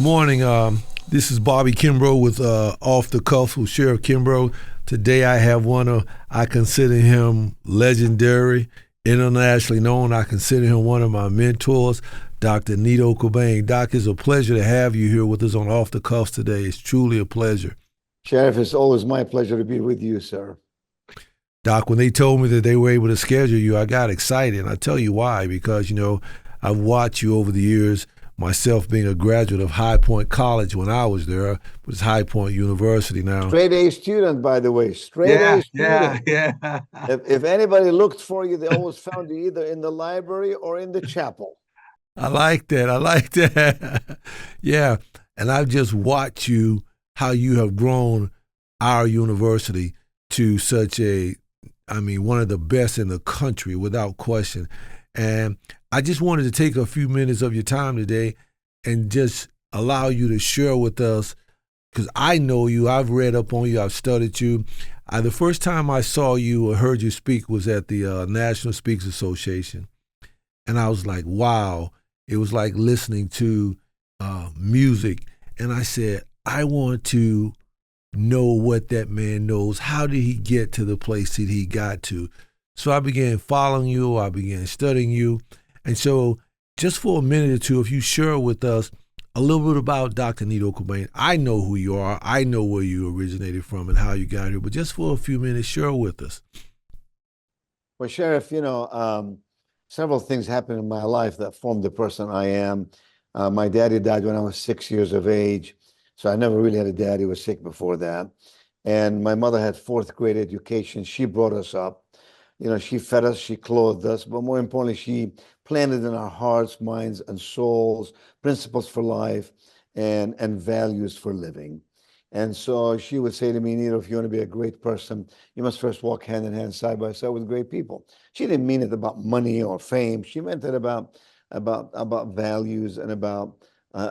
morning. This is Bobby Kimbrough with Off the Cuff with Sheriff Kimbrough. Today I have I consider him legendary, internationally known. I consider him one of my mentors, Dr. Nido Qubein. Doc, it's a pleasure to have you here with us on Off the Cuffs today. It's truly a pleasure. Sheriff, it's always my pleasure to be with you, sir. Doc, when they told me that they were able to schedule you, I got excited. And I tell you why, because, I've watched you over the years, myself being a graduate of High Point College when I was there, but it's High Point University now. Straight A student, by the way. Straight A student. Yeah. If anybody looked for you, they always found you either in the library or in the chapel. I like that. Yeah. And I've just watched how you have grown our university to such one of the best in the country, without question. And I just wanted to take a few minutes of your time today and just allow you to share with us, because I know you, I've read up on you, I've studied you. The first time I saw you or heard you speak was at the National Speakers Association. And I was like, wow, it was like listening to music. And I said, I want to know what that man knows. How did he get to the place that he got to? So I began following you. I began studying you. And so just for a minute or two, if you share with us a little bit about Dr. Nido Qubein. I know who you are. I know where you originated from and how you got here. But just for a few minutes, share with us. Well, Sheriff, several things happened in my life that formed the person I am. My daddy died when I was 6 years of age. So I never really had a dad. He was sick before that. And my mother had fourth grade education. She brought us up. She fed us, she clothed us, but more importantly, she planted in our hearts, minds, and souls principles for life and values for living. And so she would say to me, Nido, if you want to be a great person, you must first walk hand in hand, side by side with great people. She didn't mean it about money or fame. She meant it about values and about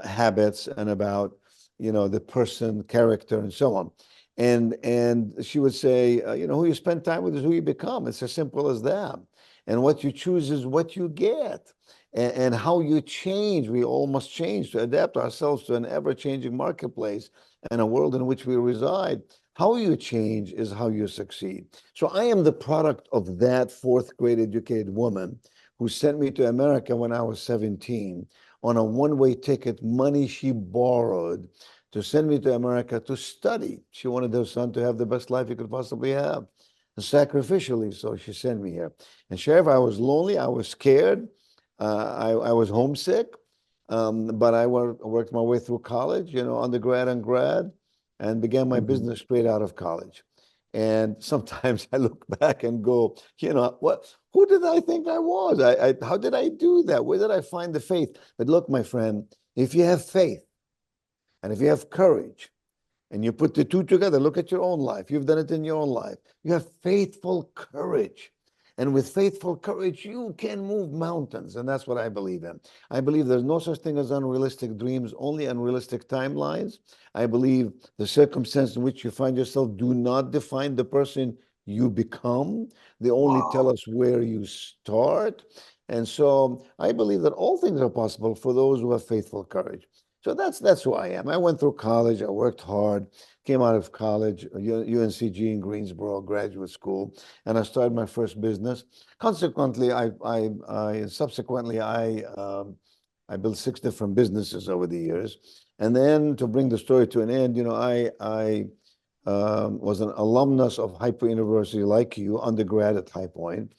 habits and about the person, character, and so on. And she would say, who you spend time with is who you become. It's as simple as that. And what you choose is what you get. And how you change, we all must change to adapt ourselves to an ever-changing marketplace and a world in which we reside. How you change is how you succeed. So I am the product of that fourth grade educated woman who sent me to America when I was 17 on a one-way ticket, money she borrowed to send me to America to study. She wanted her son to have the best life he could possibly have, and sacrificially, so she sent me here. And Sheriff, I was lonely, I was scared, I was homesick, but I worked my way through college, undergrad and grad, and began my business straight out of college. And sometimes I look back and go, who did I think I was? How did I do that? Where did I find the faith? But look, my friend, if you have faith, and if you have courage, and you put the two together, look at your own life. You've done it in your own life. You have faithful courage. And with faithful courage, you can move mountains. And that's what I believe in. I believe there's no such thing as unrealistic dreams, only unrealistic timelines. I believe the circumstance in which you find yourself do not define the person you become. They only tell us where you start. And so I believe that all things are possible for those who have faithful courage. So that's who I am. I went through college. I worked hard, came out of college, UNCG in Greensboro, graduate school, and I started my first business. Consequently, I built 6 different businesses over the years. And then to bring the story to an end, I was an alumnus of High Point University, like you, undergrad at High Point.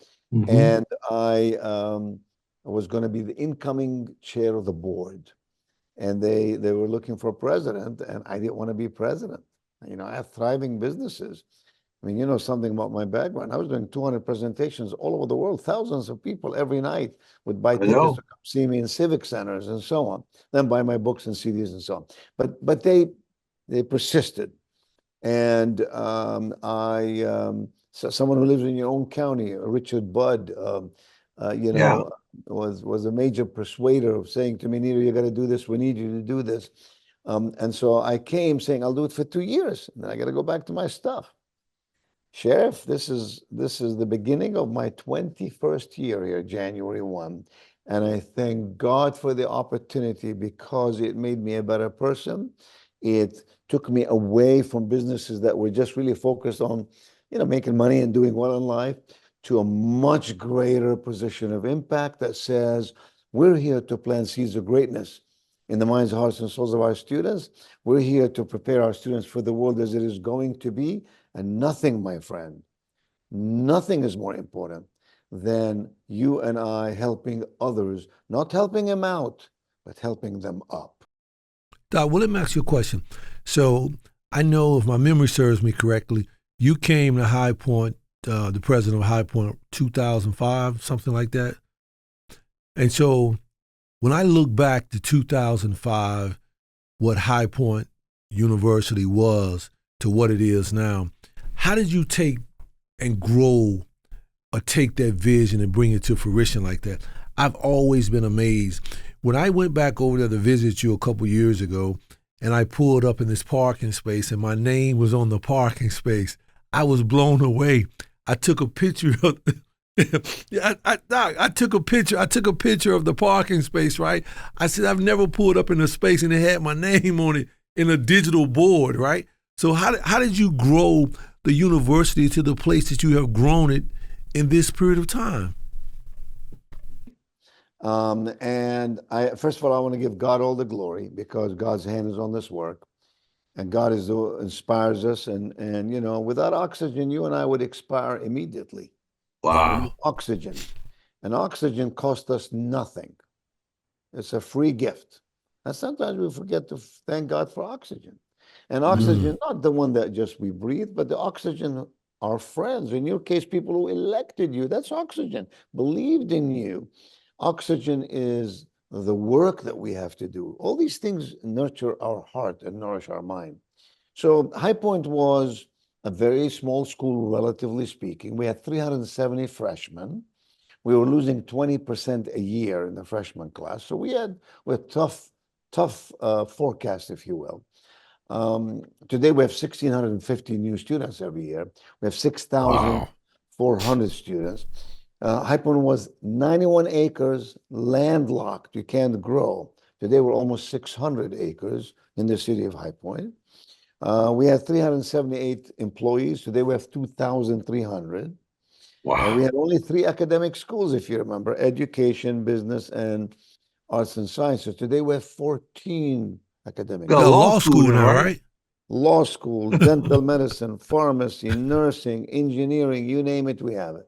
And I was going to be the incoming chair of the board. And they were looking for a president, and I didn't want to be president. I have thriving businesses. Something about my background. I was doing 200 presentations all over the world. Thousands of people every night would buy tickets to come see me in civic centers and so on, then buy my books and CDs and so on. But they persisted. And so someone who lives in your own county, Richard Budd, was a major persuader of saying to me, Nido, you got to do this. We need you to do this. And so I came saying, I'll do it for 2 years. And then I got to go back to my stuff. Sheriff, this is the beginning of my 21st year here, January 1. And I thank God for the opportunity because it made me a better person. It took me away from businesses that were just really focused on, making money and doing well in life, to a much greater position of impact that says we're here to plant seeds of greatness in the minds, hearts, and souls of our students. We're here to prepare our students for the world as it is going to be. And nothing, my friend, nothing is more important than you and I helping others, not helping them out, but helping them up. Doc, well, let me ask you a question. So I know, if my memory serves me correctly, you came to High Point, the president of High Point, 2005, something like that. And so when I look back to 2005, what High Point University was to what it is now, how did you take and grow or take that vision and bring it to fruition like that? I've always been amazed. When I went back over there to visit you a couple years ago, and I pulled up in this parking space and my name was on the parking space, I was blown away. I took a picture of I took a picture. I took a picture of the parking space, right? I said, I've never pulled up in a space and it had my name on it in a digital board, right? So how did you grow the university to the place that you have grown it in this period of time? And first of all, I want to give God all the glory because God's hand is on this work, and God inspires us. And without oxygen, you and I would expire immediately. Wow. Oxygen. And oxygen cost us nothing. It's a free gift. And sometimes we forget to thank God for oxygen. And oxygen, not the one that just we breathe, but the oxygen, our friends, in your case, people who elected you, that's oxygen, believed in you. Oxygen is the work that we have to do. All these things nurture our heart and nourish our mind. So High Point was a very small school, relatively speaking. We had 370 freshmen. We were losing 20% a year in the freshman class. So we had tough forecast, if you will. Today we have 1,650 new students every year. We have 6,400 students. High Point was 91 acres, landlocked. You can't grow. Today we're almost 600 acres in the city of High Point. We had 378 employees. Today we have 2,300. Wow. We had only 3 academic schools, if you remember: education, business, and arts and sciences. Today we have 14 academic Got a schools. law school now, right? Law school, dental medicine, pharmacy, nursing, engineering, you name it, we have it.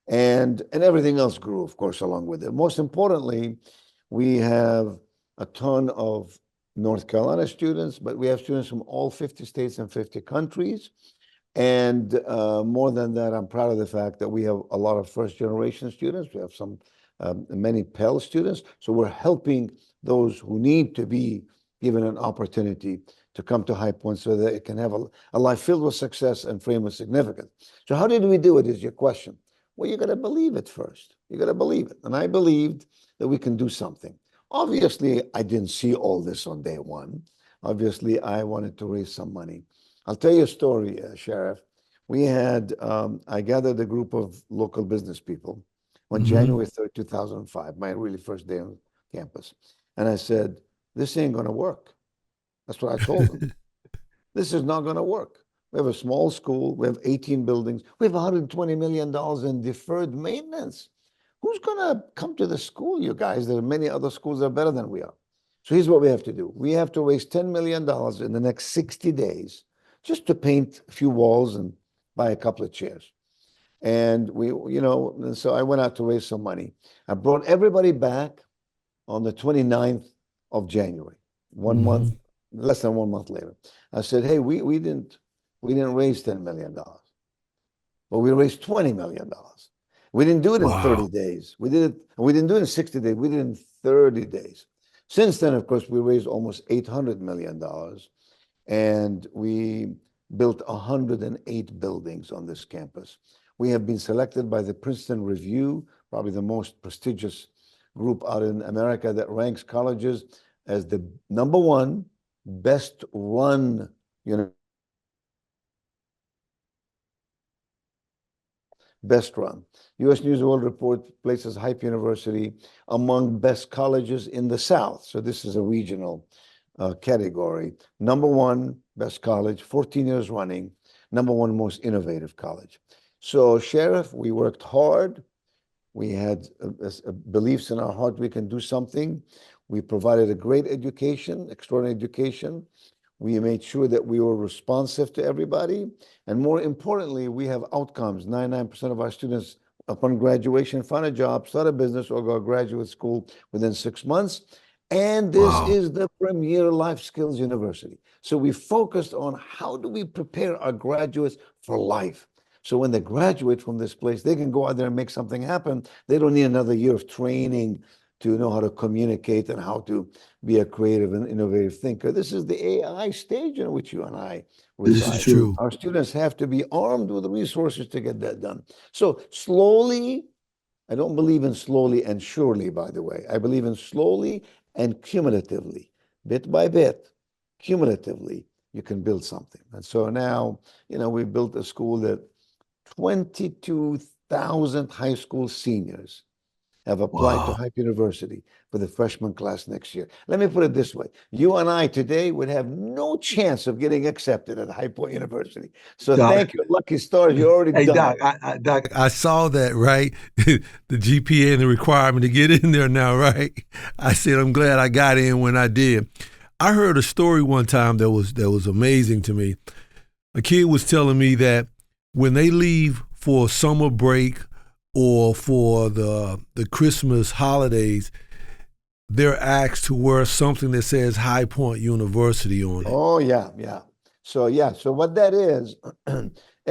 And everything else grew, of course, along with it. Most importantly, we have a ton of North Carolina students, but we have students from all 50 states and 50 countries. And more than that, I'm proud of the fact that we have a lot of first-generation students. We have many Pell students. So we're helping those who need to be given an opportunity to come to High Point so that it can have a life filled with success and framed with significance. So how did we do it is your question. Well, you got to believe it first. You got to believe it. And I believed that we can do something. Obviously, I didn't see all this on day one. Obviously, I wanted to raise some money. I'll tell you a story, Sheriff. I gathered a group of local business people on January 3rd, 2005, my really first day on campus. And I said, this ain't going to work. That's what I told them. This is not going to work. We have a small school. We have 18 buildings. We have $120 million in deferred maintenance. Who's going to come to the school, you guys? There are many other schools that are better than we are. So here's what we have to do. We have to raise $10 million in the next 60 days just to paint a few walls and buy a couple of chairs. And and so I went out to raise some money. I brought everybody back on the 29th of January, 1 month, less than 1 month later. I said, hey, we didn't raise $10 million, but we raised $20 million. We didn't do it in 30 days. We didn't do it in 60 days. We did it in 30 days. Since then, of course, we raised almost $800 million, and we built 108 buildings on this campus. We have been selected by the Princeton Review, probably the most prestigious group out in America that ranks colleges as the #1 best run best run. U.S. News and World Report places Hype University among best colleges in the South. So this is a regional category. Number one, best college, 14 years running, number one most innovative college. So, Sheriff, we worked hard. We had beliefs in our heart we can do something. We provided a great education, extraordinary education. We made sure that we were responsive to everybody. And more importantly, we have outcomes. 99% of our students, upon graduation, find a job, start a business, or go to graduate school within 6 months. And this is the premier life skills university. So we focused on how do we prepare our graduates for life. So when they graduate from this place, they can go out there and make something happen. They don't need another year of training to know how to communicate and how to be a creative and innovative thinker. This is the AI stage in which you and I reside. This is true. Our students have to be armed with the resources to get that done. So slowly, I don't believe in slowly and surely, by the way. I believe in slowly and cumulatively, bit by bit, cumulatively, you can build something. And so now, we built a school that 22,000 high school seniors have applied to Hype University for the freshman class next year. Let me put it this way. You and I today would have no chance of getting accepted at Hype University. So Doc, thank you, lucky stars, you already done it. Doc, I saw that, right? The GPA and the requirement to get in there now, right? I said, I'm glad I got in when I did. I heard a story one time that was amazing to me. A kid was telling me that when they leave for summer break or for the Christmas holidays, they're asked to wear something that says High Point University on it. Oh, yeah. So what that is,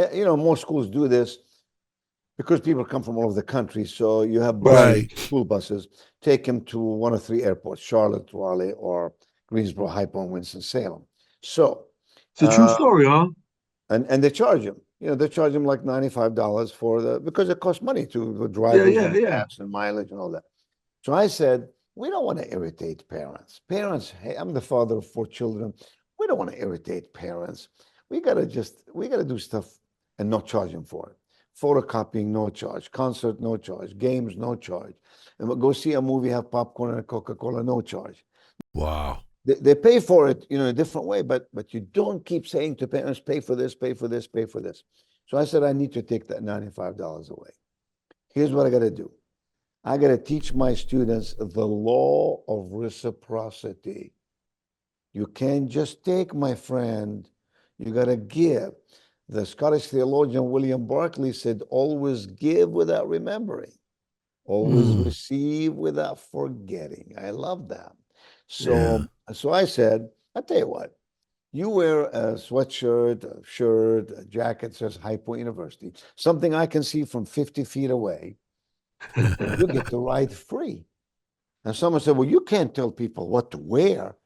most schools do this because people come from all over the country. So you have school buses, take them to one of three airports, Charlotte, Raleigh, or Greensboro, High Point, Winston-Salem. So it's a true story, huh? And they charge them. They charge them like $95 because it costs money to drive gas and mileage and all that. So I said, we don't want to irritate parents. Parents, hey, I'm the father of 4 children. We don't want to irritate parents. We gotta do stuff and not charge them for it. Photocopying, no charge. Concert, no charge. Games, no charge. And we'll go see a movie, have popcorn and a Coca-Cola, no charge. Wow. They pay for it, in a different way, but you don't keep saying to parents, pay for this, pay for this, pay for this. So I said, I need to take that $95 away. Here's what I got to do. I got to teach my students the law of reciprocity. You can't just take, my friend. You got to give. The Scottish theologian William Barclay said, always give without remembering. Always receive without forgetting. I love that. So I said, I'll tell you what, you wear a sweatshirt, a shirt, a jacket says High Point University, something I can see from 50 feet away, and you get to ride free. And someone said, well, you can't tell people what to wear.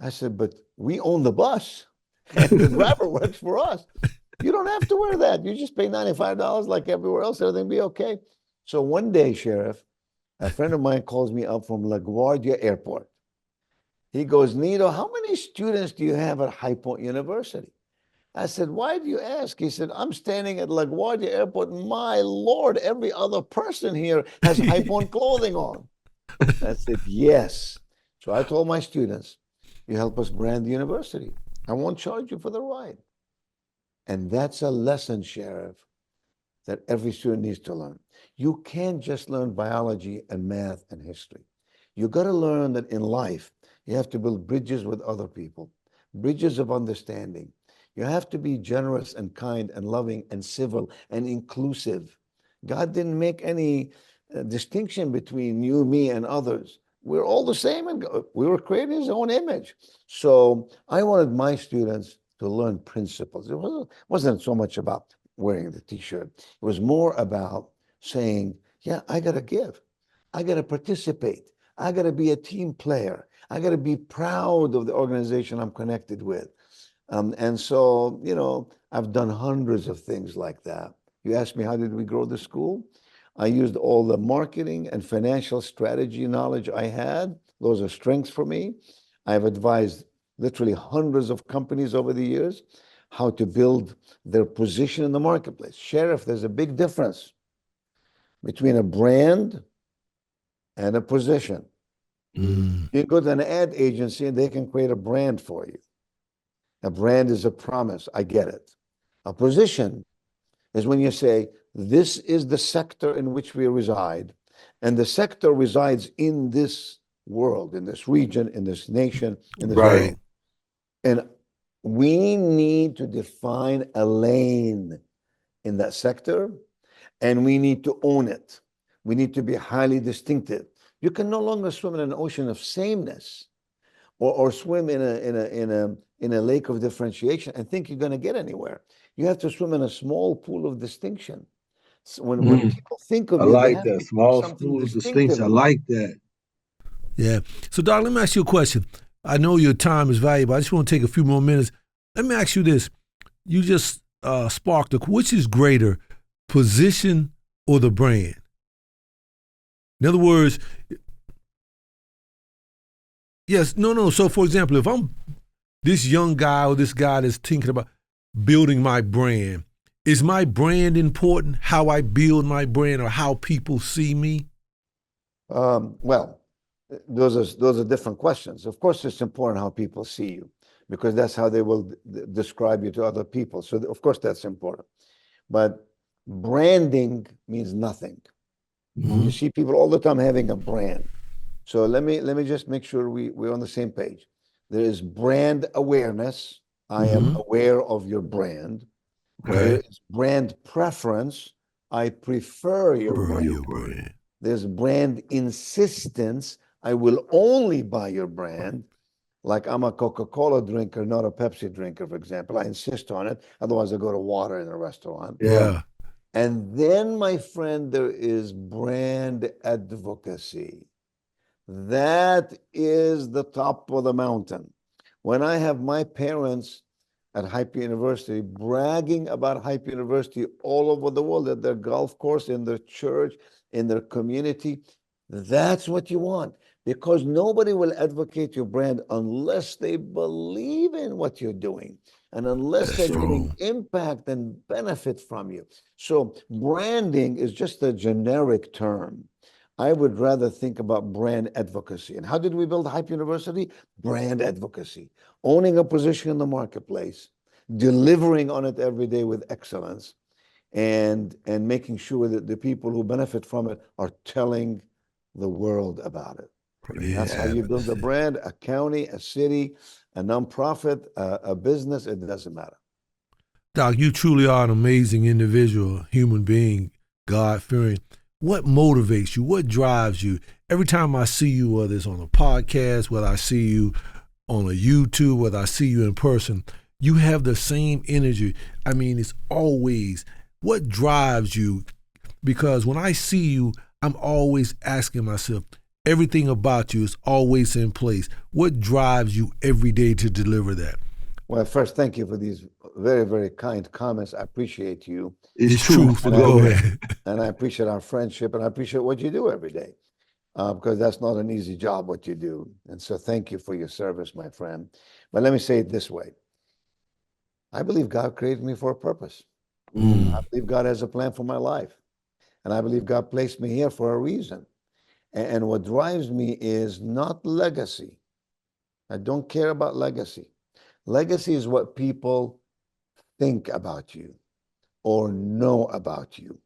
I said, but we own the bus, and the driver works for us. You don't have to wear that. You just pay $95 like everywhere else, everything will be okay. So one day, Sheriff, a friend of mine calls me up from LaGuardia Airport. He goes, Nido, how many students do you have at High Point University? I said, why do you ask? He said, I'm standing at LaGuardia Airport. My Lord, every other person here has High Point clothing on. I said, yes. So I told my students, you help us brand the university. I won't charge you for the ride. And that's a lesson, Sheriff, that every student needs to learn. You can't just learn biology and math and history. You got to learn that in life, you have to build bridges with other people, bridges of understanding. You have to be generous and kind and loving and civil and inclusive. God didn't make any distinction between you, me, and others. We're all the same, and we were created in His own image. So I wanted my students to learn principles. It wasn't so much about wearing the t-shirt. It was more about saying, yeah, I got to give. I got to participate. I got to be a team player. I got to be proud of the organization I'm connected with. And so, I've done hundreds of things like that. You asked me, how did we grow the school? I used all the marketing and financial strategy knowledge I had. Those are strengths for me. I've advised literally hundreds of companies over the years. how to build their position in the marketplace. Sheriff, there's a big difference between a brand and a position. Mm. You go to an ad agency and they can create a brand for you. A brand is a promise. I get it. A position is when you say, this is the sector in which we reside, and the sector resides in this world, in this region, in this nation, in this Right. world. And we need to define a lane in that sector, and we need to own it. We need to be highly distinctive. You can no longer swim in an ocean of sameness, or swim in a lake of differentiation and think you're going to get anywhere. You have to swim in a small pool of distinction. So when people think of I you, they like have that. to think Small something school distinctive distinction. I about like that. Yeah. So, Doc, let me ask you a question. I know your time is valuable. I just want to take a few more minutes. Let me ask you this. You just sparked which is greater, position or the brand? In other words, yes, no. So, for example, if I'm this young guy or this guy that's thinking about building my brand, is my brand important? How I build my brand or how people see me? Well, those are different questions. Of course, it's important how people see you, because that's how they will describe you to other people. So, of course, that's important. But branding means nothing. You see people all the time having a brand. So let me just make sure we're on the same page. There is brand awareness. I am aware of your brand. Okay. There is brand preference. I prefer your brand. Your brand. There's brand insistence. I will only buy your brand. Like I'm a Coca-Cola drinker, not a Pepsi drinker, for example. I insist on it. Otherwise, I go to water in a restaurant. Yeah. And then, my friend, there is brand advocacy. That is the top of the mountain. When I have my parents at Hype University bragging about Hype University all over the world, at their golf course, in their church, in their community, that's what you want. Because nobody will advocate your brand unless they believe in what you're doing and unless they're getting impact and benefit from you. So branding is just a generic term. I would rather think about brand advocacy. And how did we build Hype University? Brand advocacy, owning a position in the marketplace, delivering on it every day with excellence, and making sure that the people who benefit from it are telling the world about it. That's how you build a brand, a county, a city, a nonprofit, a business. It doesn't matter. Doc, you truly are an amazing individual, human being, God-fearing. What motivates you? What drives you? Every time I see you, whether it's on a podcast, whether I see you on a YouTube, whether I see you in person, you have the same energy. I mean, it's always, what drives you? Because when I see you, I'm always asking myself, everything about you is always in place. What drives you every day to deliver that? Well, first, thank you for these very, very kind comments. I appreciate you. It's true. Go ahead. And I appreciate our friendship, and I appreciate what you do every day, because that's not an easy job, what you do. And so thank you for your service, my friend. But let me say it this way. I believe God created me for a purpose. I believe God has a plan for my life. And I believe God placed me here for a reason. And what drives me is not legacy. I don't care about legacy. Legacy is what people think about you or know about you.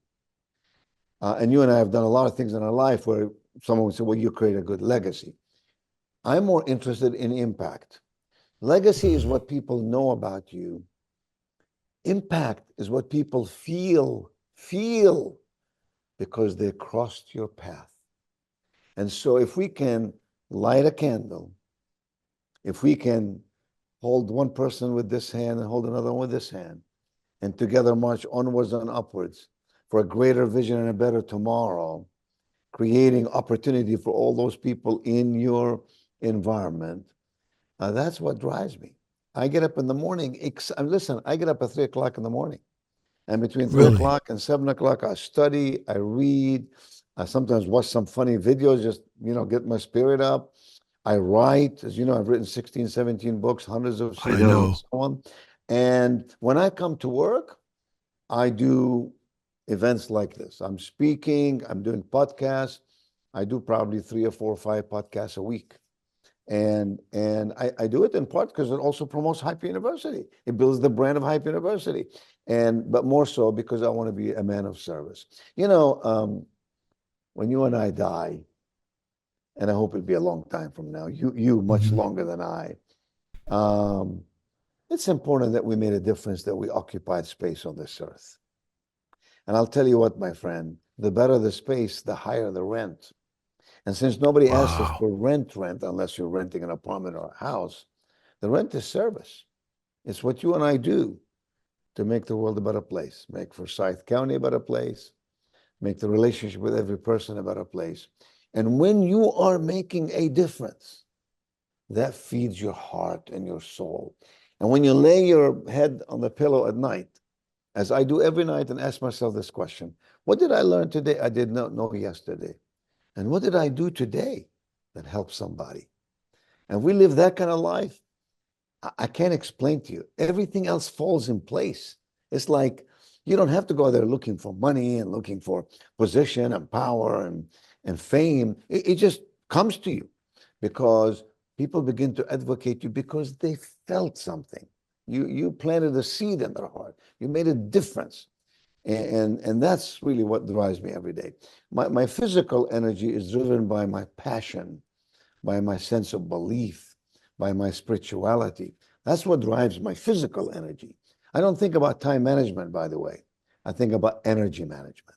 And you and I have done a lot of things in our life where someone would say, well, you create a good legacy. I'm more interested in impact. Legacy is what people know about you. Impact is what people feel because they crossed your path. And so if we can light a candle, if we can hold one person with this hand and hold another one with this hand, and together march onwards and upwards for a greater vision and a better tomorrow, creating opportunity for all those people in your environment, that's what drives me. I get up in the morning, listen, I get up at 3 o'clock in the morning. And between 3 o'clock and 7 o'clock, I study, I read, I sometimes watch some funny videos, just, get my spirit up. I write. As you know, I've written 16, 17 books, hundreds of CDs, and so on. And when I come to work, I do events like this. I'm speaking, I'm doing podcasts. I do probably 3 or 4 or 5 podcasts a week. And I do it in part because it also promotes Hype University. It builds the brand of Hype University. But more so because I want to be a man of service. When you and I die, and I hope it'll be a long time from now, you much longer than I, um, it's important that we made a difference, that we occupied space on this earth. And I'll tell you what, my friend, the better the space, the higher the rent. And since nobody asks us for rent, unless you're renting an apartment or a house, the rent is service. It's what you and I do to make the world a better place, make Forsyth County a better place, make the relationship with every person a better place. And when you are making a difference, that feeds your heart and your soul. And when you lay your head on the pillow at night, as I do every night, and ask myself this question: what did I learn today I did not know yesterday? And what did I do today that helped somebody? And we live that kind of life. I can't explain to you. Everything else falls in place. It's like you don't have to go there looking for money and looking for position and power and fame. It just comes to you because people begin to advocate you because they felt something. You planted a seed in their heart. You made a difference. And that's really what drives me every day. My physical energy is driven by my passion, by my sense of belief, by my spirituality. That's what drives my physical energy. I don't think about time management, by the way. I think about energy management.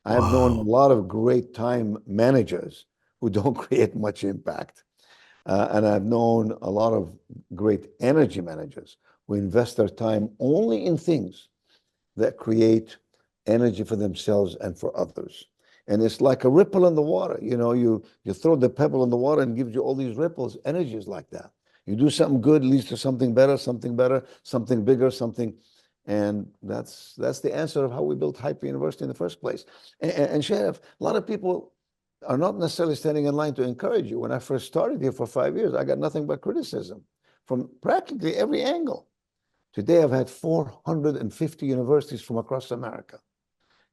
I have known a lot of great time managers who don't create much impact. And I've known a lot of great energy managers who invest their time only in things that create energy for themselves and for others. And it's like a ripple in the water. You throw the pebble in the water and it gives you all these ripples. Energy is like that. You do something good, leads to something better, something bigger, something. And that's the answer of how we built Hype University in the first place. And Sheriff, a lot of people are not necessarily standing in line to encourage you. When I first started here for 5 years, I got nothing but criticism from practically every angle. Today, I've had 450 universities from across America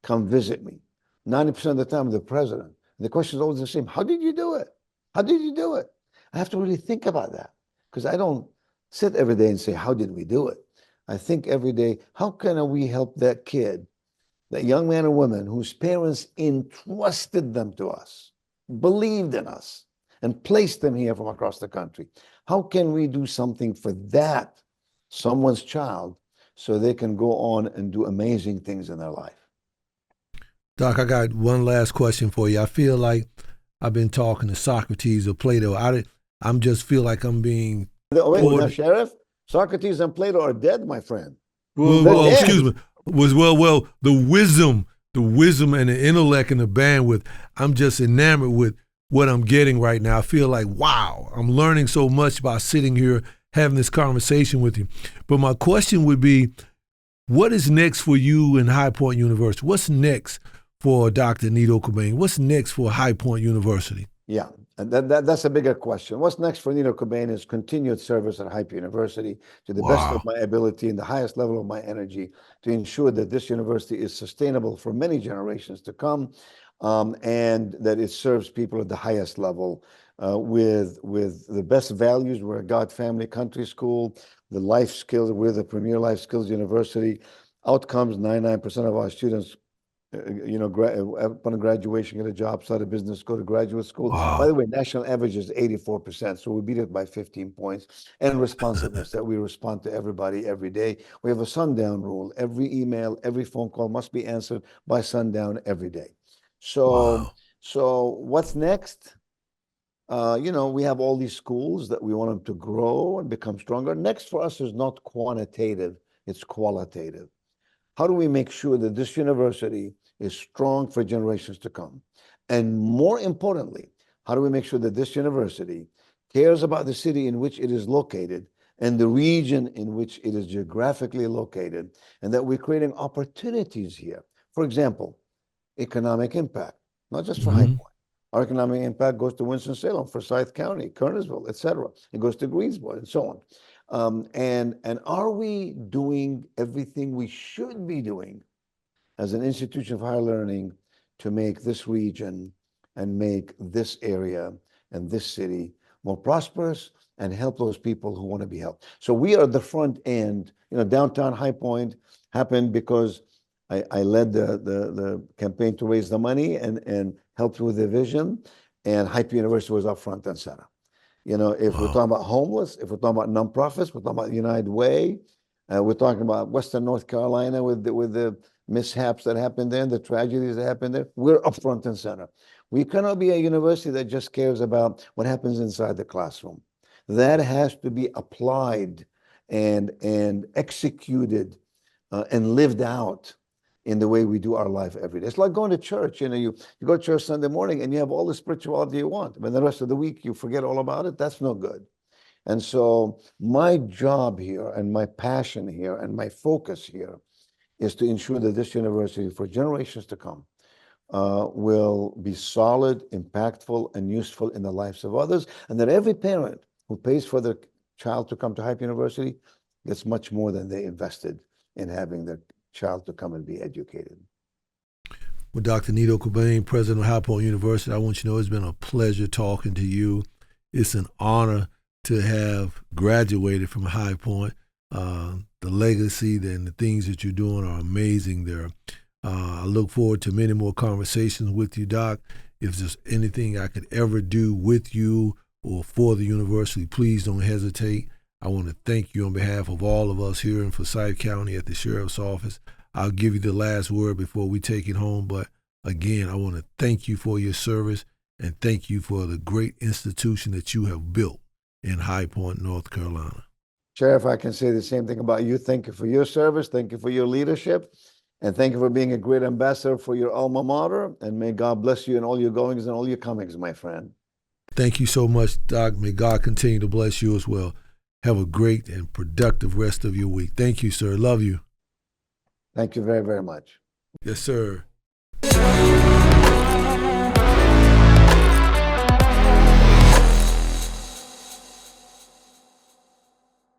come visit me. 90% of the time, the president. And the question is always the same: how did you do it? How did you do it? I have to really think about that because I don't sit every day and say, how did we do it? I think every day, how can we help that kid, that young man or woman whose parents entrusted them to us, believed in us, and placed them here from across the country? How can we do something for that, someone's child, so they can go on and do amazing things in their life? Doc, I got one last question for you. I feel like I've been talking to Socrates or Plato. I'm just feel like I'm being. Wait, now, Sheriff, Socrates and Plato are dead, my friend. Well, excuse me. The wisdom and the intellect and the bandwidth. I'm just enamored with what I'm getting right now. I feel like, wow, I'm learning so much by sitting here having this conversation with you. But my question would be, what is next for you in High Point University? What's next for Dr. Nido Qubein? What's next for High Point University? Yeah, and that's a bigger question. What's next for Nido Qubein is continued service at Hype University to the best of my ability and the highest level of my energy to ensure that this university is sustainable for many generations to come, and that it serves people at the highest level with the best values. We're a God, family, country school. The life skills, we're the premier life skills university. Outcomes, 99% of our students upon graduation, get a job, start a business, go to graduate school. By the way, national average is 84%, so we beat it by 15 points. And responsiveness, that we respond to everybody every day. We have a sundown rule. Every email, every phone call must be answered by sundown every day. So what's next? We have all these schools that we want them to grow and become stronger. Next for us is not quantitative, it's qualitative. How do we make sure that this university is strong for generations to come? And more importantly, how do we make sure that this university cares about the city in which it is located and the region in which it is geographically located, and that we're creating opportunities here? For example, economic impact, not just for High Point. Our economic impact goes to Winston-Salem, Forsyth County, Kernersville, etc. It goes to Greensboro and so And are we doing everything we should be doing as an institution of higher learning to make this region and make this area and this city more prosperous and help those people who want to be helped? So we are the front end. Downtown High Point happened because I led the campaign to raise the money and helped with the vision, and Hype University was up front and center. If we're talking about homeless, if we're talking about nonprofits, we're talking about United Way, we're talking about Western North Carolina with the mishaps that happened there, the tragedies that happened there, we're up front and center. We cannot be a university that just cares about what happens inside the classroom. That has to be applied and executed and lived out in the way we do our life every day. It's like going to church. You go to church Sunday morning and you have all the spirituality you want, but the rest of the week you forget all about it. That's no good. And so my job here and my passion here and my focus here is to ensure that this university for generations to come will be solid, impactful, and useful in the lives of others, and that every parent who pays for their child to come to Hype University gets much more than they invested in having their child to come and be educated. Well, Dr. Nido Qubein, president of High Point University, I want you to know it's been a pleasure talking to you. It's an honor to have graduated from High Point. The legacy and the things that you're doing are amazing there. I look forward to many more conversations with you, Doc. If there's anything I could ever do with you or for the university, please don't hesitate. I want to thank you on behalf of all of us here in Forsyth County at the Sheriff's Office. I'll give you the last word before we take it home, but again, I want to thank you for your service and thank you for the great institution that you have built in High Point, North Carolina. Sheriff, I can say the same thing about you. Thank you for your service. Thank you for your leadership. And thank you for being a great ambassador for your alma mater. And may God bless you in all your goings and all your comings, my friend. Thank you so much, Doc. May God continue to bless you as well. Have a great and productive rest of your week. Thank you, sir. Love you. Thank you very, very much. Yes, sir.